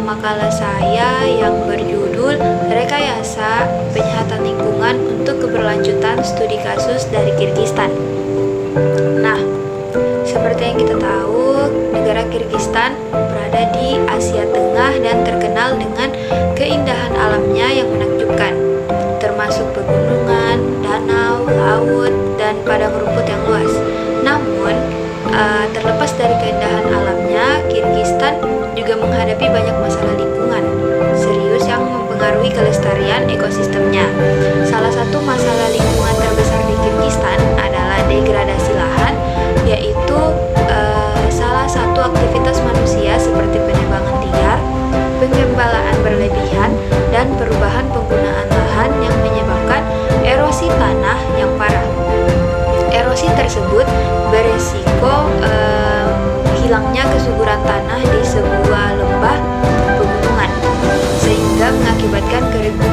makalah saya yang berjudul Rekayasa Penyehatan Lingkungan untuk Keberlanjutan Studi Kasus dari Kirgistan. Nah, seperti yang kita tahu, negara Kirgistan berada di Asia Tengah dan terkenal dengan keindahan alamnya yang menakjubkan, termasuk pegunungan, danau, laut, dan padang rumput yang luas. Namun, terlepas dari keindahan alamnya, Kirgistan juga menghadapi banyak masalah lingkungan serius yang mempengaruhi kelestarian ekosistemnya. Salah satu masalah lingkungan terbesar di Kirgistan adalah degradasi lahan, yaitu salah satu aktivitas manusia seperti penebangan liar, penggembalaan berlebihan, dan perubahan penggunaan lahan yang menyebabkan erosi tanah yang parah. Erosi tersebut beresiko hilangnya kesuburan tanah di sebuah lembah pegunungan, sehingga mengakibatkan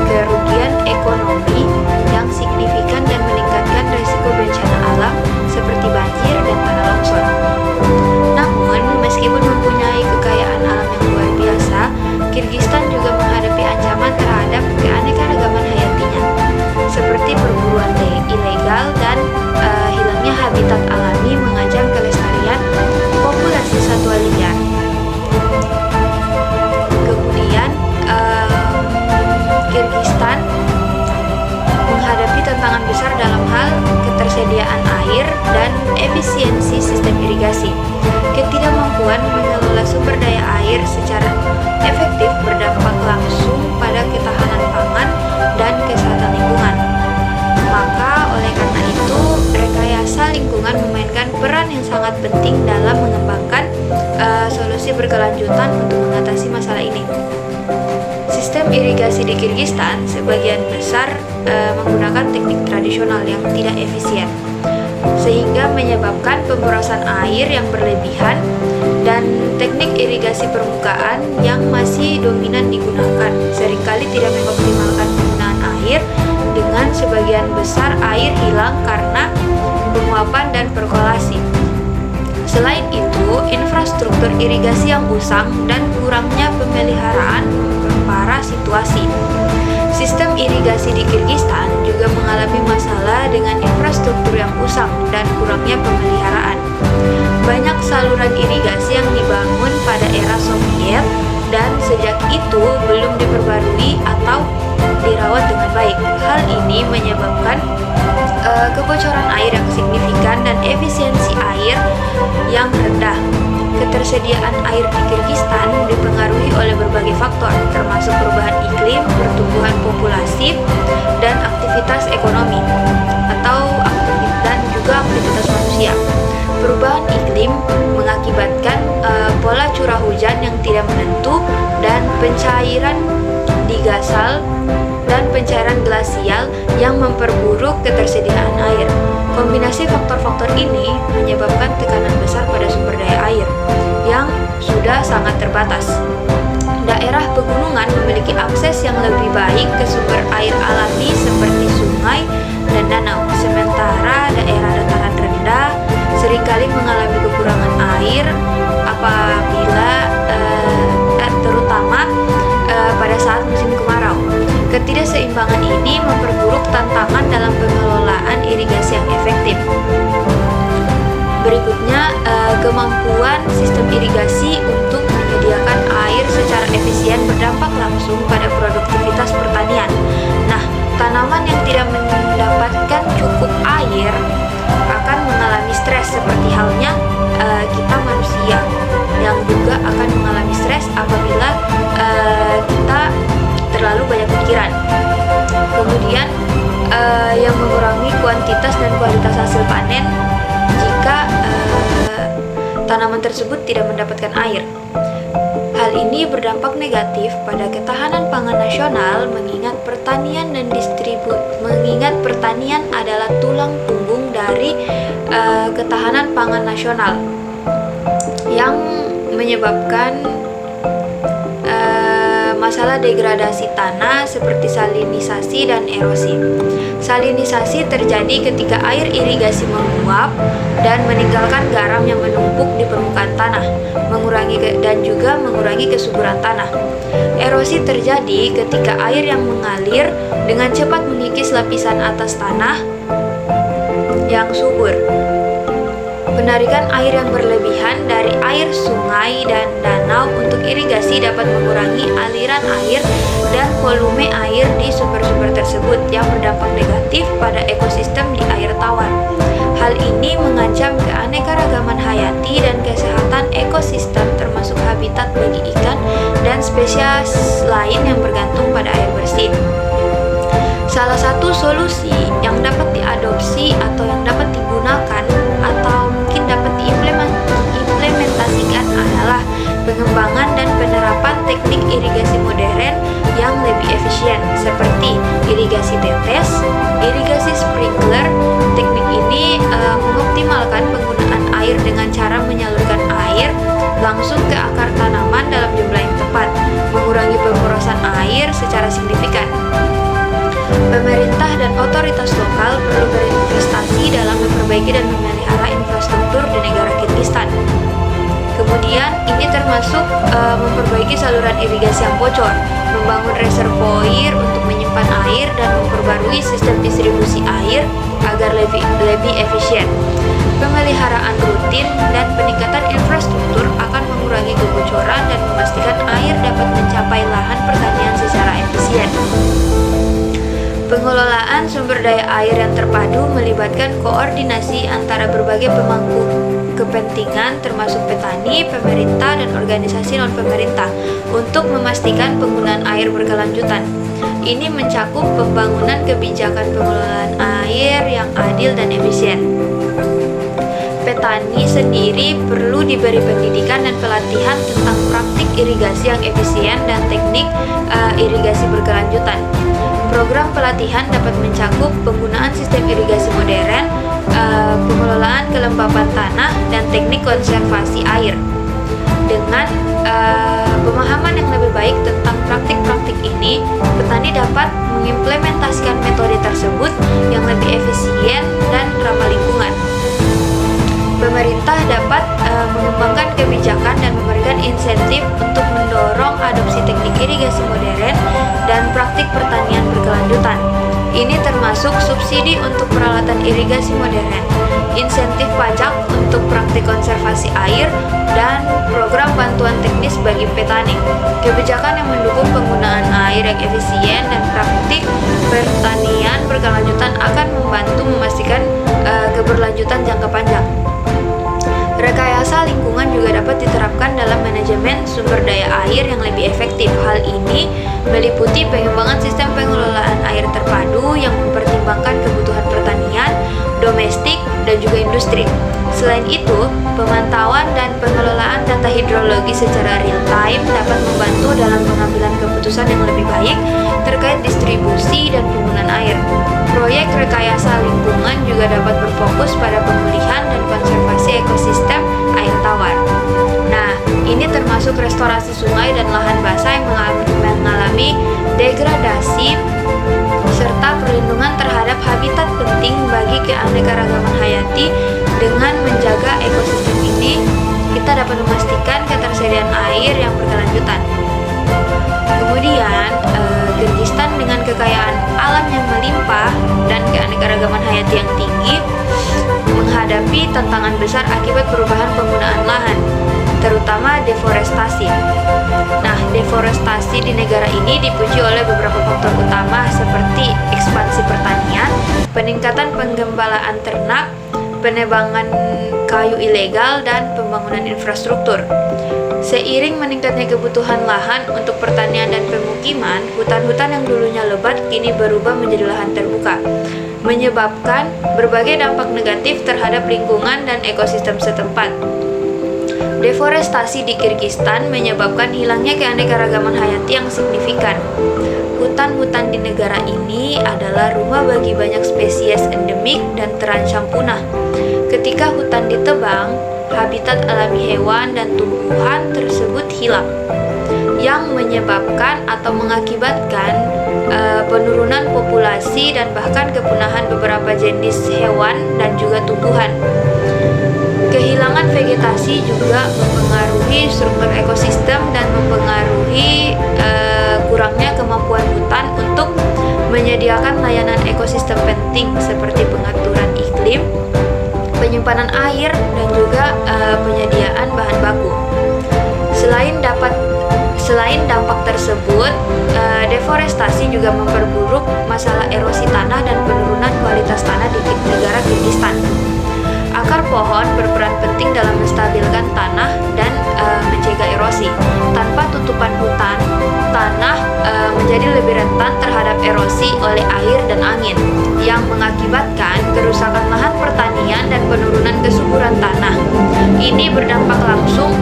kerugian ekonomi yang signifikan dan meningkatkan risiko bencana alam seperti banjir dan tanah longsor. Namun, meskipun mempunyai kekayaan alam yang luar biasa, Kirgistan juga menghadapi ancaman terhadap keanekaragaman hayatinya, seperti perburuan ilegal dan hilangnya habitat alami mengancam kelestarian populasi satwa liar. Kemudian, Kirgistan menghadapi tantangan besar dalam hal ketersediaan air dan efisiensi sistem irigasi. Ketidakmampuan mengelola sumber daya air secara efektif berdampak langsung pada ketahanan pangan dan kesehatan lingkungan. Maka oleh karena itu, rekayasa lingkungan memainkan peran yang sangat penting dalam mengembangkan solusi berkelanjutan untuk mengatasi masalah ini. Sistem irigasi di Kirgistan sebagian besar menggunakan teknik tradisional yang tidak efisien, sehingga menyebabkan pemborosan air yang berlebihan dan teknik irigasi permukaan yang masih dominan digunakan seringkali tidak mengoptimalkan penggunaan air, dengan sebagian besar air hilang karena penguapan dan perkolasi. Selain itu, infrastruktur irigasi yang usang dan kurangnya pemeliharaan memperparah situasi. Sistem irigasi di Kirgistan juga mengalami masalah dengan infrastruktur yang usang dan kurangnya pemeliharaan. Banyak saluran irigasi yang dibangun pada era Soviet dan sejak itu belum diperbarui atau dirawat dengan baik. Hal ini menyebabkan kebocoran air yang signifikan dan efisiensi air yang rendah. Ketersediaan air di Kirgistan dipengaruhi oleh berbagai faktor, termasuk perubahan iklim, pertumbuhan populasi, dan aktivitas ekonomi dan juga aktivitas manusia. Perubahan iklim mengakibatkan pola curah hujan yang tidak menentu dan pencairan digasal dan pencairan glasial yang memperburuk ketersediaan air. Kombinasi faktor-faktor ini menyebabkan tekanan besar pada sumber daya air yang sudah sangat terbatas. Daerah pegunungan memiliki akses yang lebih baik ke sumber air alami seperti sungai dan danau, sementara daerah dataran rendah seringkali mengalami kekurangan air apabila terutama pada saat musim kemarau. Ketidakseimbangan ini memperburuk tantangan dalam pengelolaan irigasi yang efektif. Berikutnya, kemampuan sistem irigasi untuk menyediakan air secara efisien berdampak langsung pada produktivitas pertanian. Nah, tanaman yang tidak mendapatkan cukup air akan mengalami stres, seperti halnya kita manusia yang juga akan mengalami stres apabila kita terlalu banyak pikiran. Kemudian yang mengurangi kuantitas dan kualitas hasil panen jika tanaman tersebut tidak mendapatkan air. Hal ini berdampak negatif pada ketahanan pangan nasional, mengingat pertanian adalah tulang punggung dari ketahanan pangan nasional, yang menyebabkan masalah masalah degradasi tanah seperti salinisasi dan erosi. Salinisasi terjadi ketika air irigasi menguap dan meninggalkan garam yang menumpuk di permukaan tanah, dan juga mengurangi kesuburan tanah. Erosi terjadi ketika air yang mengalir dengan cepat mengikis lapisan atas tanah yang subur. Penarikan air yang berlebihan dari air sungai dan danau untuk irigasi dapat mengurangi aliran air dan volume air di sumber-sumber tersebut yang berdampak negatif pada ekosistem di air tawar. Hal ini mengancam keanekaragaman hayati dan kesehatan ekosistem termasuk habitat bagi ikan dan spesies lain yang bergantung pada air bersih. Salah satu solusi yang dapat diadopsi atau yang dapat digunakan atau mungkin dapat diimplementasikan adalah pengembangan dan penerapan teknik irigasi modern yang lebih efisien seperti irigasi tetes, irigasi sprinkler. Teknik ini mengoptimalkan penggunaan air dengan cara menyalurkan air langsung ke akar tanaman dalam jumlah yang tepat, mengurangi pemborosan air secara signifikan. Pemerintah dan otoritas lokal perlu berinvestasi dalam memperbaiki dan memelihara infrastruktur di negara Kirgistan. Kemudian ini termasuk memperbaiki saluran irigasi yang bocor, membangun reservoir untuk menyimpan air dan memperbarui sistem distribusi air agar lebih efisien. Pemeliharaan rutin dan peningkatan infrastruktur akan mengurangi kebocoran dan memastikan air dapat mencapai lahan pertanian secara efisien. Pengelolaan sumber daya air yang terpadu melibatkan koordinasi antara berbagai pemangku kepentingan termasuk petani, pemerintah, dan organisasi non-pemerintah untuk memastikan penggunaan air berkelanjutan. Ini mencakup pembangunan kebijakan pengelolaan air yang adil dan efisien. Petani sendiri perlu diberi pendidikan dan pelatihan tentang praktik irigasi yang efisien dan teknik irigasi berkelanjutan. Program pelatihan dapat mencakup penggunaan sistem irigasi modern, pengelolaan kelembapan tanah, dan teknik konservasi air. Dengan pemahaman yang lebih baik tentang praktik-praktik ini, petani dapat mengimplementasikan metode tersebut yang lebih efisien dan ramah lingkungan. Pemerintah dapat mengembangkan kebijakan dan memberikan insentif untuk mendorong adopsi teknik irigasi modern dan praktik pertanian berkelanjutan. Ini termasuk subsidi untuk peralatan irigasi modern, insentif pajak untuk praktik konservasi air, dan program bantuan teknis bagi petani. Kebijakan yang mendukung penggunaan air yang efisien dan praktik pertanian berkelanjutan akan membantu memastikan keberlanjutan jangka panjang. Rekayasa lingkungan juga dapat diterapkan dalam manajemen sumber daya air yang lebih efektif. Hal ini meliputi pengembangan sistem pengelolaan air terpadu yang mempertimbangkan kebutuhan pertanian, domestik, dan juga industri. Selain itu, pemantauan dan pengelolaan data hidrologi secara real time dapat membantu dalam pengambilan keputusan yang lebih baik terkait distribusi dan penggunaan air. Proyek rekayasa lingkungan juga dapat berfokus pada pemulihan dan konservasi ekosistem air tawar. Nah, ini termasuk restorasi sungai dan lahan basah yang mengalami degradasi serta perlindungan terhadap habitat penting bagi keanekaragaman hayati. Dengan menjaga ekosistem ini, kita dapat memastikan ketersediaan air yang berkelanjutan. Kemudian, Kirgistan dengan kekayaan alam yang melimpah dan keanekaragaman hayati yang tinggi menghadapi tantangan besar akibat perubahan penggunaan lahan, terutama deforestasi. Nah, deforestasi di negara ini dipicu oleh beberapa faktor utama seperti ekspansi pertanian, peningkatan penggembalaan ternak, penebangan kayu ilegal, dan pembangunan infrastruktur. Seiring meningkatnya kebutuhan lahan untuk pertanian dan pemukiman, hutan-hutan yang dulunya lebat kini berubah menjadi lahan terbuka, menyebabkan berbagai dampak negatif terhadap lingkungan dan ekosistem setempat. Deforestasi di Kirgistan menyebabkan hilangnya keanekaragaman hayati yang signifikan. Hutan-hutan di negara ini adalah rumah bagi banyak spesies endemik dan terancam punah. Ketika hutan ditebang, habitat alami hewan dan tumbuhan tersebut hilang. yang menyebabkan atau mengakibatkan penurunan populasi dan bahkan kepunahan beberapa jenis hewan dan juga tumbuhan. Kehilangan vegetasi juga mempengaruhi struktur ekosistem dan mempengaruhi kurangnya kemampuan hutan untuk menyediakan layanan ekosistem penting seperti pengaturan iklim, penyimpanan air, dan juga penyediaan bahan baku. Selain dampak tersebut, deforestasi juga memperburuk masalah erosi tanah dan penurunan kualitas tanah di negara Kirgistan. Akar pohon berperan penting dalam menstabilkan tanah dan mencegah erosi. Tanpa tutupan hutan, tanah menjadi lebih rentan terhadap erosi oleh air dan angin, yang mengakibatkan kerusakan lahan pertanian dan penurunan kesuburan tanah. Ini berdampak langsung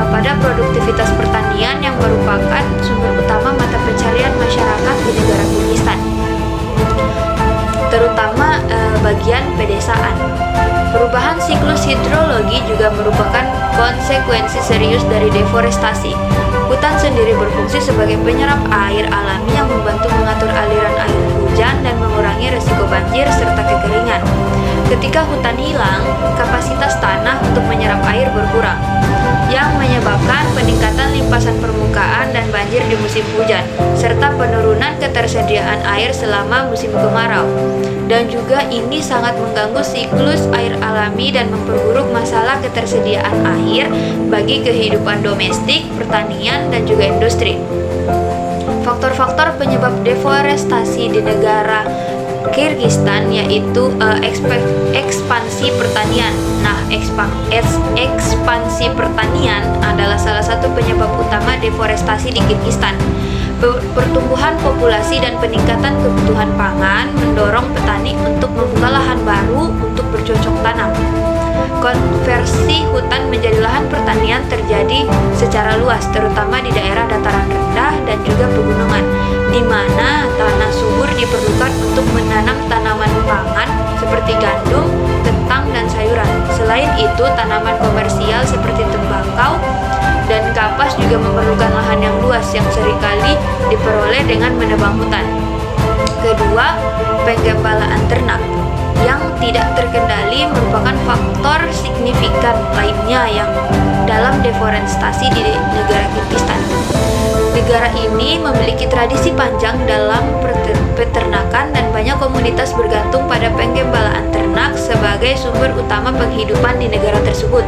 pada produktivitas pertanian yang merupakan sumber utama mata pencarian masyarakat di negara Kirgistan, terutama bagian pedesaan. Perubahan siklus hidrologi juga merupakan konsekuensi serius dari deforestasi. Hutan sendiri berfungsi sebagai penyerap air alami yang membantu mengatur aliran air hujan dan mengurangi risiko banjir serta kekeringan. Ketika hutan hilang, kapasitas tanah untuk menyerap air berkurang, yang menyebabkan peningkatan limpasan permukaan dan banjir di musim hujan, serta penurunan ketersediaan air selama musim kemarau. Dan juga ini sangat mengganggu siklus air alami dan memperburuk masalah ketersediaan air bagi kehidupan domestik, pertanian, dan juga industri. Faktor-faktor penyebab deforestasi di negara Kirgistan yaitu ekspansi pertanian. Nah, ekspansi pertanian adalah salah satu penyebab utama deforestasi di Kirgistan. Pertumbuhan populasi dan peningkatan kebutuhan pangan mendorong petani untuk membuka lahan baru untuk bercocok tanam. Konversi hutan menjadi lahan pertanian terjadi secara luas, terutama di daerah dataran rendah dan juga pegunungan, di mana tanah subur diperlukan untuk menanam tanaman pangan seperti gandum, kentang, dan sayuran. Selain itu, tanaman komersial seperti tembakau dan kapas juga memerlukan lahan yang luas yang seringkali diperoleh dengan menebang hutan. Kedua, penggembalaan ternak yang tidak terkendali merupakan faktor signifikan lainnya yang dalam deforestasi di negara Kirgistan. Negara ini memiliki tradisi panjang dalam peternakan dan banyak komunitas bergantung pada penggembalaan ternak sebagai sumber utama penghidupan di negara tersebut.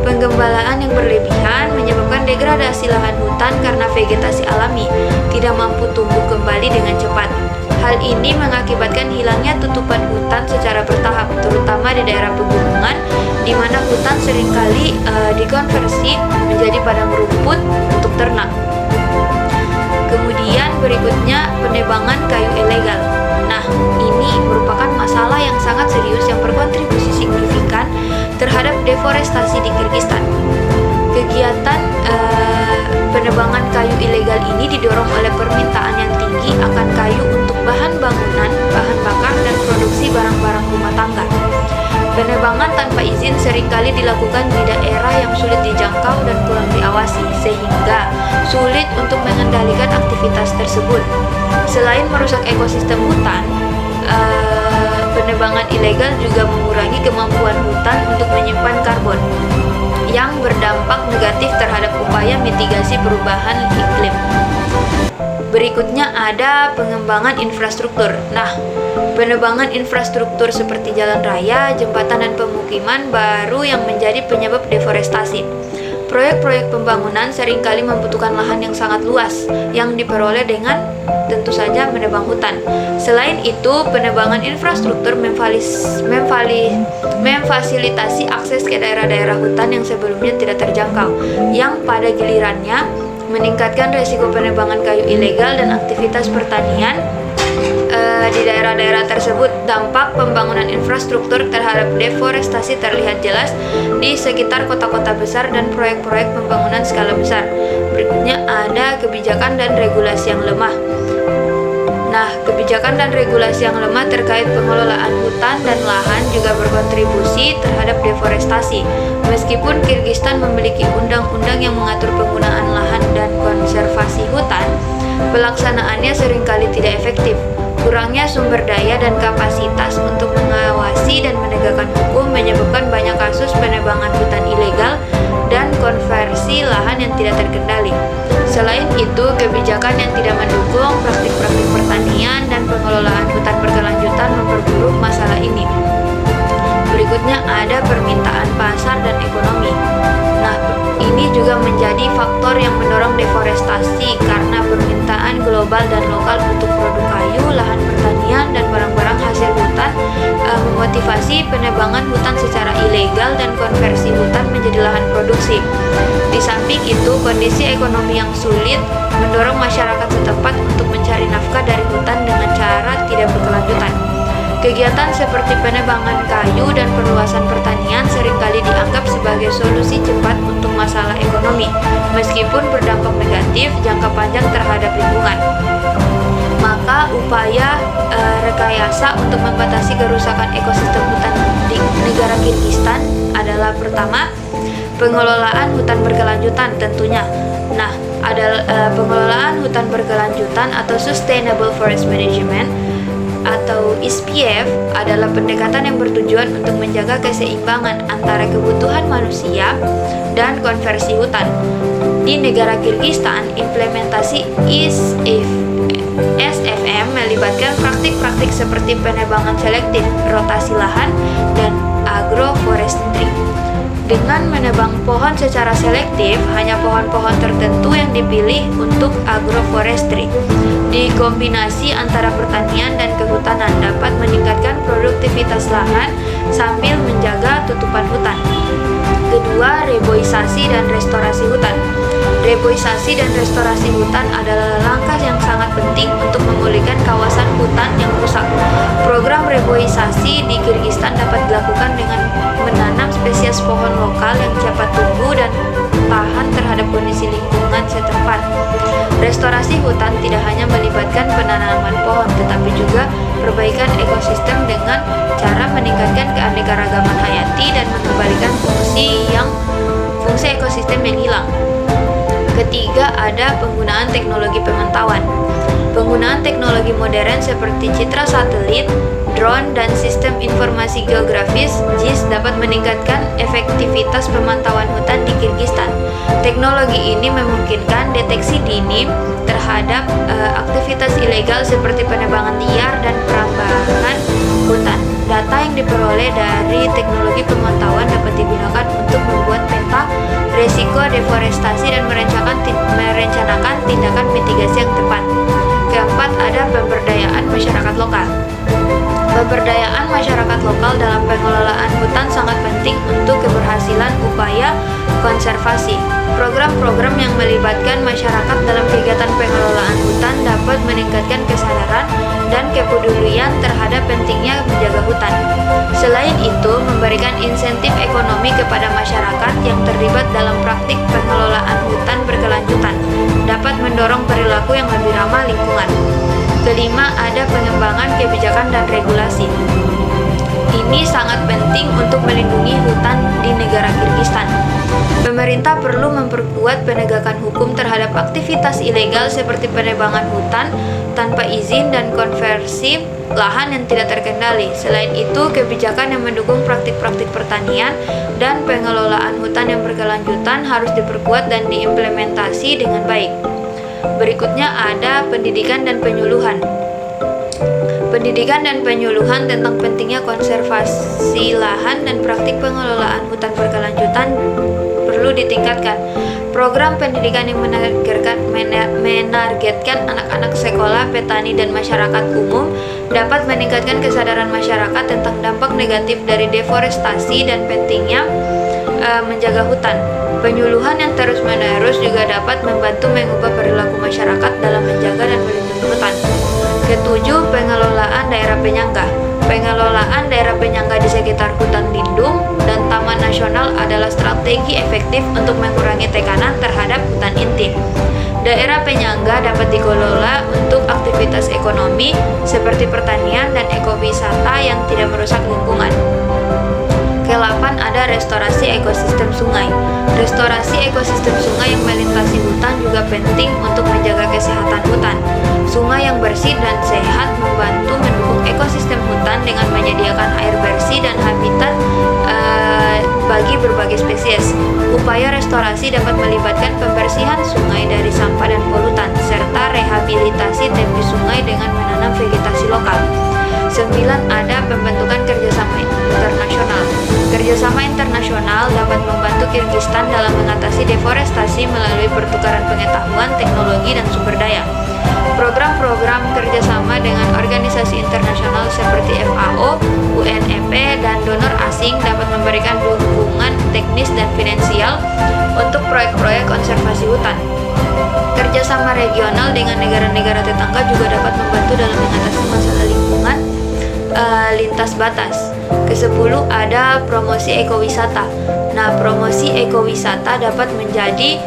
Penggembalaan yang berlebihan menyebabkan degradasi lahan hutan karena vegetasi alami tidak mampu tumbuh kembali dengan cepat. Hal ini mengakibatkan hilangnya tutupan hutan secara bertahap, terutama di daerah pegunungan, di mana hutan seringkali dikonversi menjadi padang rumput untuk ternak. Kemudian berikutnya penebangan kayu ilegal. Nah, ini merupakan masalah yang sangat serius yang berkontribusi signifikan terhadap deforestasi di Kirgistan. Kegiatan penebangan kayu ilegal ini didorong oleh permintaan yang tinggi akan kayu untuk bahan bangunan, bahan bakar, dan produksi barang-barang rumah tangga. Penebangan tanpa izin seringkali dilakukan di daerah yang sulit dijangkau dan kurang diawasi, sehingga sulit untuk mengendalikan aktivitas tersebut. Selain merusak ekosistem hutan, penebangan ilegal juga mengurangi kemampuan hutan untuk menyimpan karbon, yang berdampak negatif terhadap upaya mitigasi perubahan iklim. Berikutnya ada pengembangan infrastruktur. Nah, penebangan infrastruktur seperti jalan raya, jembatan, dan pemukiman baru yang menjadi penyebab deforestasi. Proyek-proyek pembangunan seringkali membutuhkan lahan yang sangat luas, yang diperoleh dengan tentu saja menebang hutan. Selain itu, penebangan infrastruktur memfasilitasi akses ke daerah-daerah hutan yang sebelumnya tidak terjangkau, yang pada gilirannya meningkatkan resiko penebangan kayu ilegal dan aktivitas pertanian di daerah-daerah tersebut. Dampak pembangunan infrastruktur terhadap deforestasi terlihat jelas di sekitar kota-kota besar dan proyek-proyek pembangunan skala besar. Berikutnya ada kebijakan dan regulasi yang lemah. Nah, kebijakan dan regulasi yang lemah terkait pengelolaan hutan dan lahan juga berkontribusi terhadap deforestasi. Meskipun Kirgistan memiliki undang-undang yang mengatur penggunaan lahan dan konservasi Pelaksanaannya seringkali tidak efektif. Kurangnya sumber daya dan kapasitas untuk mengawasi dan menegakkan hukum menyebabkan banyak kasus penebangan hutan ilegal dan konversi lahan yang tidak terkendali. Selain itu, kebijakan yang tidak mendukung praktik-praktik pertanian dan pengelolaan hutan berkelanjutan memperburuk masalah ini. Berikutnya ada permintaan pasar dan ekonomi. Nah, ini juga menjadi faktor yang mendorong deforestasi karena permintaan global dan lokal untuk produk kayu, lahan pertanian, dan barang-barang hasil hutan memotivasi penebangan hutan secara ilegal dan konversi hutan menjadi lahan produksi. Di samping itu, kondisi ekonomi yang sulit mendorong masyarakat setempat untuk mencari nafkah dari hutan dengan cara tidak berkelanjutan. Kegiatan seperti penebangan kayu dan perluasan pertanian seringkali dianggap sebagai solusi cepat untuk masalah ekonomi, meskipun berdampak negatif jangka panjang terhadap lingkungan. Maka upaya rekayasa untuk membatasi kerusakan ekosistem hutan di negara Kirgistan adalah pertama, pengelolaan hutan berkelanjutan tentunya. Nah, ada pengelolaan hutan berkelanjutan atau Sustainable Forest Management atau SPF adalah pendekatan yang bertujuan untuk menjaga keseimbangan antara kebutuhan manusia dan konversi hutan. Di negara Kirgistan, implementasi SFM melibatkan praktik-praktik seperti penebangan selektif, rotasi lahan, dan agroforestry. Dengan menebang pohon secara selektif, hanya pohon-pohon tertentu yang dipilih untuk agroforestry. Dikombinasi antara pertanian dan kehutanan dapat meningkatkan produktivitas lahan sambil menjaga tutupan hutan. Kedua, reboisasi dan restorasi hutan. Reboisasi dan restorasi hutan adalah langkah yang sangat penting untuk memulihkan kawasan hutan yang rusak. Program reboisasi di Kirgistan dapat dilakukan dengan menanam spesies pohon lokal yang cepat tumbuh dan tahan terhadap kondisi lingkungan setempat. Restorasi hutan tidak hanya melibatkan penanaman pohon, tetapi juga perbaikan ekosistem dengan cara meningkatkan keanekaragaman hayati dan mengembalikan fungsi ekosistem yang hilang. Ketiga, ada penggunaan teknologi pemantauan. Penggunaan teknologi modern seperti citra satelit, drone, dan sistem informasi geografis (GIS) dapat meningkatkan efektivitas pemantauan hutan di Kirgistan. Teknologi ini memungkinkan deteksi dini terhadap aktivitas ilegal seperti penebangan liar dan perambahan hutan. Data yang diperoleh dari teknologi pemantauan dapat digunakan untuk membuat peta risiko deforestasi dan merencanakan tindakan mitigasi yang tepat. Keempat, ada pemberdayaan masyarakat lokal. Pemberdayaan masyarakat lokal dalam pengelolaan hutan sangat penting untuk keberhasilan upaya konservasi. Program-program yang melibatkan masyarakat dalam kegiatan pengelolaan hutan dapat meningkatkan kesadaran dan kepedulian terhadap pentingnya menjaga hutan. Selain itu, memberikan insentif ekonomi kepada masyarakat yang terlibat dalam praktik pengelolaan hutan berkelanjutan dapat mendorong perilaku yang lebih ramah lingkungan. Kelima, ada pengembangan kebijakan dan regulasi. Ini sangat penting untuk melindungi hutan di negara Kirgistan. Pemerintah perlu memperkuat penegakan hukum terhadap aktivitas ilegal seperti penebangan hutan tanpa izin dan konversi lahan yang tidak terkendali. Selain itu, kebijakan yang mendukung praktik-praktik pertanian dan pengelolaan hutan yang berkelanjutan harus diperkuat dan diimplementasi dengan baik. Berikutnya ada pendidikan dan penyuluhan. Pendidikan dan penyuluhan tentang pentingnya konservasi lahan dan praktik pengelolaan hutan berkelanjutan perlu ditingkatkan. Program pendidikan yang menargetkan anak-anak sekolah, petani, dan masyarakat umum dapat meningkatkan kesadaran masyarakat tentang dampak negatif dari deforestasi dan pentingnya menjaga hutan. Penyuluhan yang terus-menerus juga dapat membantu mengubah perilaku masyarakat dalam menjaga dan melindungi hutan. Ketujuh, pengelolaan daerah penyangga. Pengelolaan daerah penyangga di sekitar hutan lindung dan taman nasional adalah strategi efektif untuk mengurangi tekanan terhadap hutan inti. Daerah penyangga dapat dikelola untuk aktivitas ekonomi seperti pertanian dan ekowisata yang tidak merusak lingkungan. Ke-8 ada restorasi ekosistem sungai. Restorasi ekosistem sungai yang melintasi hutan juga penting untuk menjaga kesehatan hutan. Sungai yang bersih dan sehat membantu mendukung ekosistem hutan dengan menyediakan air bersih dan habitat bagi berbagai spesies. Upaya restorasi dapat melibatkan pembersihan sungai dari sampah dan polutan, serta rehabilitasi tepi sungai dengan menanam vegetasi lokal. 9. Ada pembentukan kerjasama internasional. Kerjasama internasional dapat membantu Kirgistan dalam mengatasi deforestasi melalui pertukaran pengetahuan, teknologi, dan sumber daya. Program-program kerjasama dengan organisasi internasional seperti FAO, UNEP, dan donor asing dapat memberikan dukungan teknis dan finansial untuk proyek-proyek konservasi hutan. Kerjasama regional dengan negara-negara tetangga juga dapat membantu dalam mengatasi masalah lingkungan lintas batas. Ke-10 ada promosi ekowisata. Nah, promosi ekowisata dapat menjadi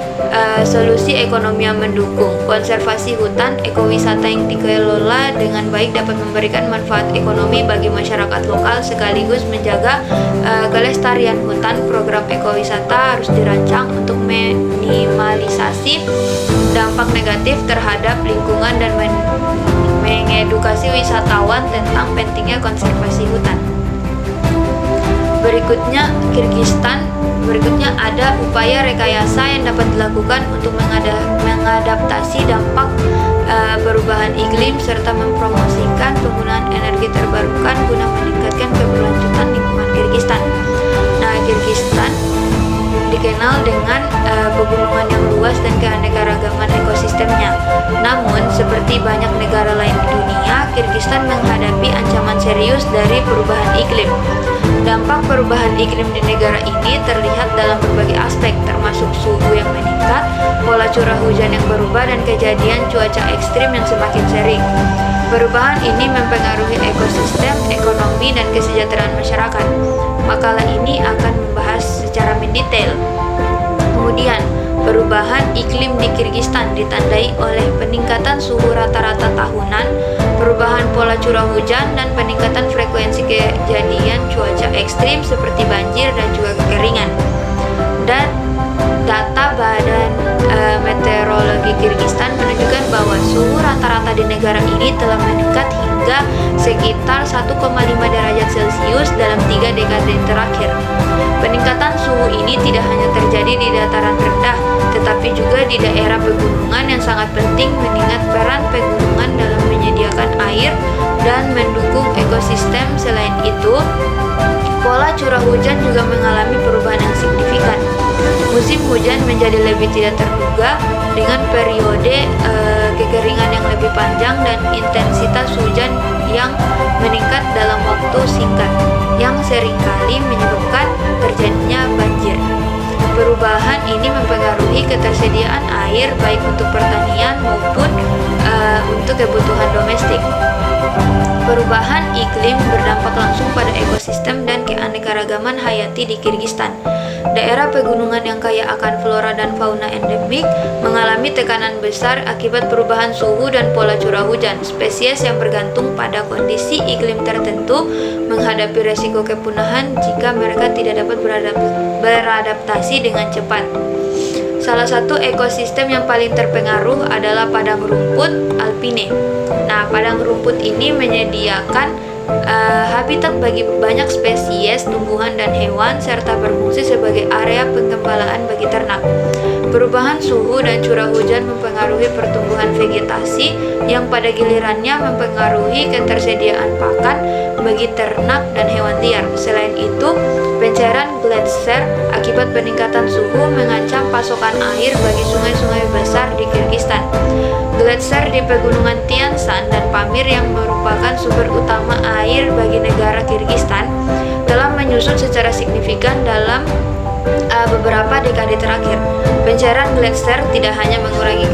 solusi ekonomi yang mendukung konservasi hutan. Ekowisata yang dikelola dengan baik dapat memberikan manfaat ekonomi bagi masyarakat lokal sekaligus menjaga kelestarian hutan. Program ekowisata harus dirancang untuk minimalisasi dampak negatif terhadap lingkungan dan mengedukasi wisatawan tentang pentingnya konservasi hutan. Berikutnya ada upaya rekayasa yang dapat dilakukan untuk mengadaptasi dampak perubahan iklim serta mempromosikan penggunaan energi terbarukan guna meningkatkan keberlanjutan lingkungan Kirgistan. Nah, Kirgistan dikenal dengan pegunungan yang luas dan keanekaragaman ekosistemnya. Namun, seperti banyak negara lain di dunia, Kirgistan menghadapi ancaman serius dari perubahan iklim. Dampak perubahan iklim di negara ini terlihat dalam berbagai aspek, termasuk suhu yang meningkat, pola curah hujan yang berubah, dan kejadian cuaca ekstrim yang semakin sering. Perubahan ini mempengaruhi ekosistem, ekonomi, dan kesejahteraan masyarakat. Makalah ini akan membahas secara mendetail. Kemudian, perubahan iklim di Kirgistan ditandai oleh peningkatan suhu rata-rata tahunan, perubahan pola curah hujan, dan peningkatan frekuensi kejadian cuaca ekstrim seperti banjir dan juga kekeringan. Dan data Badan Meteorologi Kirgistan menunjukkan bahwa suhu rata-rata di negara ini telah meningkat hingga sekitar 1,5 derajat Celcius dalam 3 dekade terakhir. Peningkatan suhu ini tidak hanya terjadi di dataran rendah, tetapi juga di daerah pegunungan yang sangat penting mengingat peran pegunungan dalam menyediakan air dan mendukung ekosistem. Selain itu, pola curah hujan juga mengalami perubahan yang signifikan. Musim hujan menjadi lebih tidak terduga dengan periode kekeringan yang lebih panjang dan intensitas hujan yang meningkat dalam waktu singkat, yang seringkali menyebabkan terjadinya banjir. Perubahan ini mempengaruhi ketersediaan air baik untuk pertanian maupun untuk kebutuhan domestik. Perubahan iklim berdampak langsung pada ekosistem dan keanekaragaman hayati di Kirgistan. Daerah pegunungan yang kaya akan flora dan fauna endemik mengalami tekanan besar akibat perubahan suhu dan pola curah hujan. Spesies yang bergantung pada kondisi iklim tertentu menghadapi resiko kepunahan jika mereka tidak dapat beradaptasi dengan cepat. Salah satu ekosistem yang paling terpengaruh adalah padang rumput alpine. Nah, padang rumput ini menyediakan habitat bagi banyak spesies tumbuhan dan hewan serta berfungsi sebagai area penggembalaan bagi ternak. Perubahan suhu dan curah hujan mempengaruhi pertumbuhan vegetasi yang pada gilirannya mempengaruhi ketersediaan pakan bagi ternak dan hewan liar. Selain itu, pencairan gletser akibat peningkatan suhu mengancam pasokan air bagi sungai-sungai besar di Kirgistan. Gletser di pegunungan Tian Shan dan Pamir yang merupakan sumber utama air bagi negara Kirgistan telah menyusut secara signifikan dalam beberapa dekade terakhir. Pencairan gletser tidak hanya mengurangi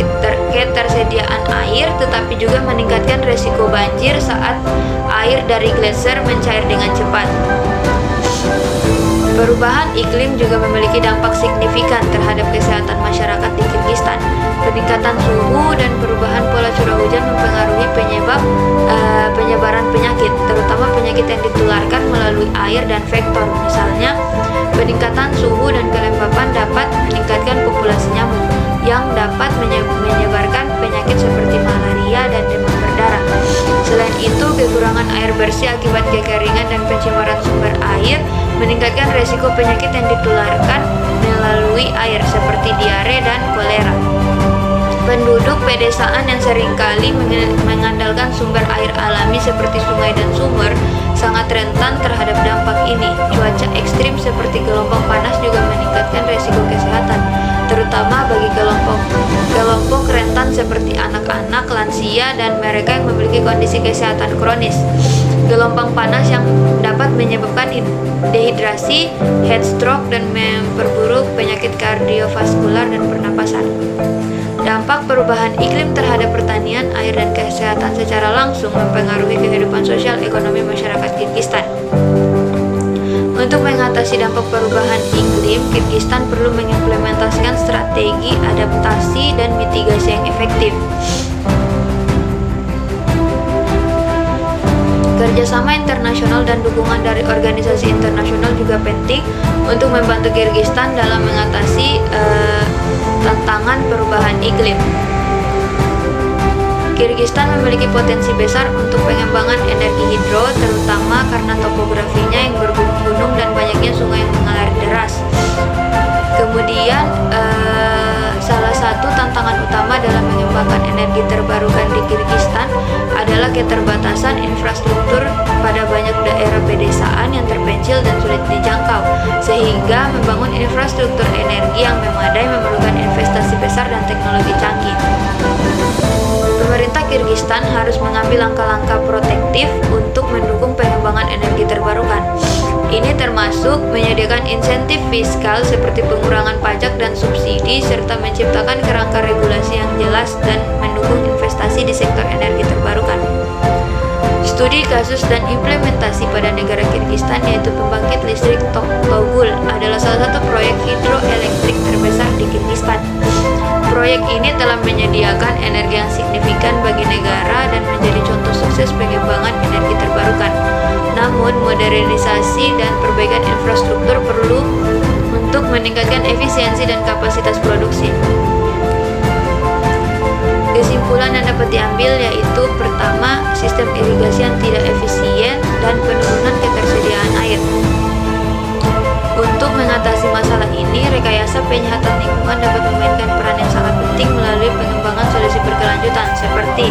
ketersediaan air, tetapi juga meningkatkan resiko banjir saat air dari gletser mencair dengan cepat. Perubahan iklim juga memiliki dampak signifikan terhadap kesehatan masyarakat di Kirgistan. Peningkatan suhu dan perubahan pola curah hujan mempengaruhi penyebab penyebaran penyakit, terutama penyakit yang ditularkan melalui air dan vektor. Misalnya, peningkatan suhu dan kelembapan dapat meningkatkan populasi nyamuk yang dapat menyebarkan penyakit seperti malaria dan demam berdarah. Selain itu, kekurangan air bersih akibat kekeringan dan pencemaran sumber air meningkatkan resiko penyakit yang ditularkan melalui air seperti diare dan kolera. Penduduk pedesaan yang seringkali mengandalkan sumber air alami seperti sungai dan sumur sangat rentan terhadap dampak ini. Cuaca ekstrim seperti gelombang panas juga meningkatkan resiko kesehatan, terutama bagi kelompok rentan seperti anak-anak, lansia, dan mereka yang memiliki kondisi kesehatan kronis. Gelombang panas yang dapat menyebabkan dehidrasi, heat stroke, dan memperburuk penyakit kardiovaskular dan pernapasan. Dampak perubahan iklim terhadap pertanian, air, dan kesehatan secara langsung mempengaruhi kehidupan sosial ekonomi masyarakat Kirgistan. Untuk mengatasi dampak perubahan iklim, Kirgistan perlu mengimplementasikan strategi adaptasi dan mitigasi yang efektif. Kerjasama internasional dan dukungan dari organisasi internasional juga penting untuk membantu Kirgistan dalam mengatasi tantangan perubahan iklim. Kirgistan memiliki potensi besar untuk pengembangan energi hidro, terutama karena topografinya yang bergunung-gunung dan banyaknya sungai yang mengalir deras. Kemudian, salah satu tantangan utama dalam mengembangkan energi terbarukan di Kirgistan adalah keterbatasan infrastruktur pada banyak daerah pedesaan yang terpencil dan sulit dijangkau, sehingga membangun infrastruktur energi yang memadai memerlukan investasi besar dan teknologi canggih. Pemerintah Kirgistan harus mengambil langkah-langkah protektif untuk mendukung pengembangan energi terbarukan. Ini termasuk menyediakan insentif fiskal seperti pengurangan pajak dan subsidi, serta menciptakan kerangka regulasi yang jelas dan mendukung investasi di sektor energi terbarukan. Studi kasus dan implementasi pada negara Kirgistan, yaitu pembangkit listrik Togul, adalah salah satu proyek hidroelektrik terbesar di Kirgistan. Proyek ini telah menyediakan energi yang signifikan bagi negara dan menjadi contoh sukses pengembangan energi terbarukan. Namun, modernisasi dan perbaikan infrastruktur perlu untuk meningkatkan efisiensi dan kapasitas produksi. Kesimpulan yang dapat diambil yaitu: pertama, sistem irigasi yang tidak efisien dan penurunan ketersediaan air. Untuk mengatasi masalah ini, rekayasa penyihatan lingkungan dapat memainkan peran yang sangat penting melalui pengembangan solusi berkelanjutan seperti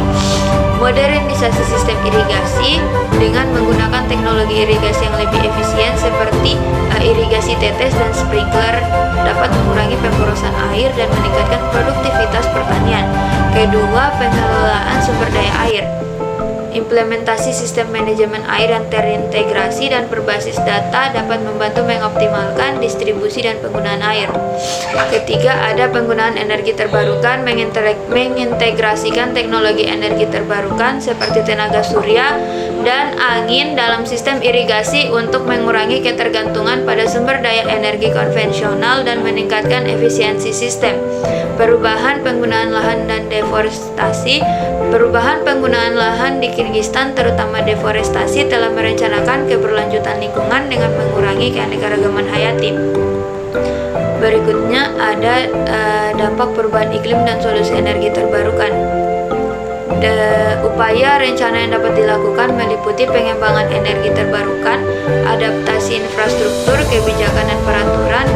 modernisasi sistem irigasi dengan menggunakan teknologi irigasi yang lebih efisien seperti irigasi tetes dan sprinkler dapat mengurangi pemborosan air dan meningkatkan produktivitas pertanian. Kedua, pengelolaan sumber daya air. Implementasi sistem manajemen air yang terintegrasi dan berbasis data dapat membantu mengoptimalkan distribusi dan penggunaan air. Ketiga, ada penggunaan energi terbarukan, mengintegrasikan teknologi energi terbarukan seperti tenaga surya dan angin dalam sistem irigasi untuk mengurangi ketergantungan pada sumber daya energi konvensional dan meningkatkan efisiensi sistem. Perubahan penggunaan lahan dan deforestasi. Perubahan penggunaan lahan di Kirgistan, terutama deforestasi, telah merencanakan keberlanjutan lingkungan dengan mengurangi keanekaragaman hayati. Berikutnya ada dampak perubahan iklim dan solusi energi terbarukan. Upaya rencana yang dapat dilakukan meliputi pengembangan energi terbarukan, adaptasi infrastruktur, kebijakan dan peraturan.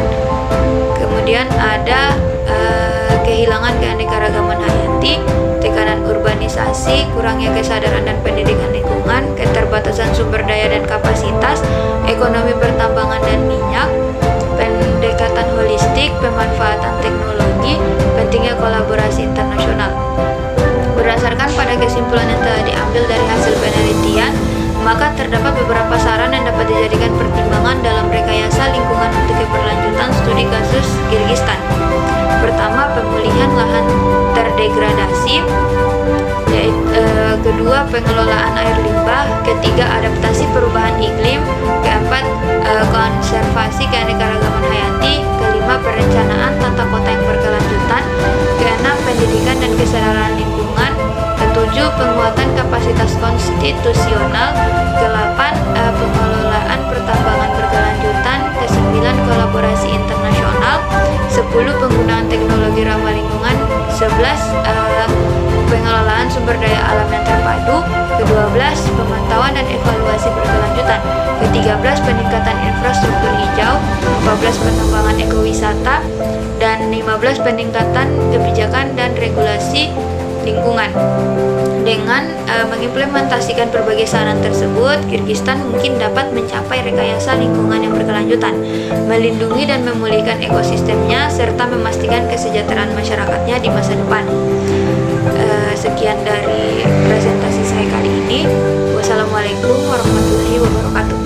Kemudian ada kehilangan keanekaragaman hayati, tekanan urbanisasi, kurangnya kesadaran dan pendidikan lingkungan, keterbatasan sumber daya dan kapasitas, ekonomi pertambangan dan minyak, pendekatan holistik, pemanfaatan teknologi, pentingnya kolaborasi internasional. Berdasarkan pada kesimpulan yang telah diambil dari hasil penelitian, maka terdapat beberapa saran yang dapat dijadikan pertimbangan dalam rekayasa lingkungan untuk keberlanjutan studi kasus Kirgistan. Pertama, pemulihan lahan terdegradasi. Kedua, pengelolaan air limbah. Ketiga, adaptasi perubahan iklim. Keempat, konservasi keanekaragaman hayati. Kelima, perencanaan tata kota yang berkelanjutan. Keenam, pendidikan dan kesadaran lingkungan. Ketujuh, penguatan kapasitas konstitusional. Ke-8, pengelolaan pertambangan berkelanjutan. Ke-9, kolaborasi internasional. 10, penggunaan teknologi ramah lingkungan. 11, pengelolaan sumber daya alam yang terpadu. Ke-12, pemantauan dan evaluasi berkelanjutan. Ke-13, peningkatan infrastruktur hijau. 14, pengembangan ekowisata. Dan 15, peningkatan kebijakan dan regulasi lingkungan. Dengan mengimplementasikan berbagai saran tersebut, Kirgistan mungkin dapat mencapai rekayasa lingkungan yang berkelanjutan, melindungi dan memulihkan ekosistemnya, serta memastikan kesejahteraan masyarakatnya di masa depan. Sekian dari presentasi saya kali ini. Wassalamualaikum warahmatullahi wabarakatuh.